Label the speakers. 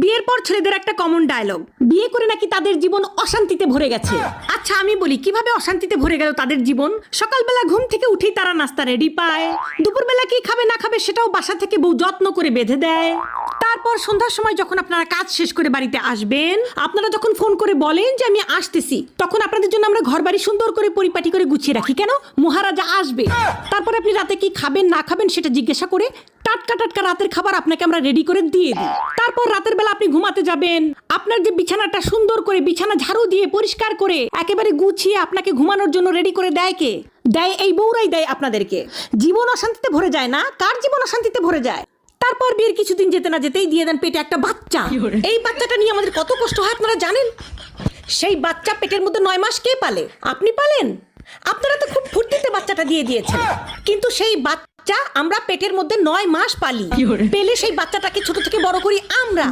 Speaker 1: বিয়ের পর ছেলেদের একটা কমন ডায়লগ, বিয়ে করে নাকি তাদের জীবন অশান্তিতে ভরে গেছে। আচ্ছা আমি বলি, কিভাবে অশান্তিতে ভরে গেল তাদের জীবন? সকালবেলা ঘুম থেকে উঠেই তারা নাস্তা রেডি পায়, দুপুরবেলা কি খাবে না খাবে সেটাও বাসা থেকে বউ যত্ন করে বেঁধে দেয়। তারপর সন্ধ্যার সময় যখন আপনারা কাজ শেষ করে বাড়িতে আসবেন, আপনারা যখন ফোন করে বলেন যে আমি আসতেছি, তখন আপনাদের জন্য আমরা ঘর বাড়ি সুন্দর করে পরিপাটি করে গুছিয়ে রাখি। কেন? মহারাজা আসবে। তারপরে আপনি রাতে কি খাবেন না খাবেন সেটা জিজ্ঞাসা করে টাটকা টাটকা রাতের খাবার আপনাকে আমরা রেডি করে দিয়ে দিই। তারপর রাতের বেলা আপনি ঘুমাতে যাবেন, আপনার যে বিছানাটা সুন্দর করে বিছানা ঝাড়ু দিয়ে পরিষ্কার করে একেবারে গুছিয়ে আপনাকে ঘুমানোর জন্য রেডি করে দেয় কে? দেয় এই বউরাই দেয় আপনাদেরকে। জীবন অশান্তিতে ভরে যায় না? কার জীবন অশান্তিতে ভরে যায়? তারপর বিয়ের কিছুদিন যেতে না যেতেই দিয়ে দেন পেটে একটা বাচ্চা। এই বাচ্চাটা নিয়ে আমাদের কত কষ্ট হয় আপনারা জানেন? সেই বাচ্চা পেটের মধ্যে 9 মাস কে পালে? আপনি পালেন? আপনারা তো খুব ফুর্তিতে বাচ্চাটা দিয়ে দিয়েছেন, কিন্তু সেই বাচ্চা আমরা পেটের মধ্যে 9 মাস পালি। পেলে সেই বাচ্চাটাকে ছোট থেকে বড় করি আমরা।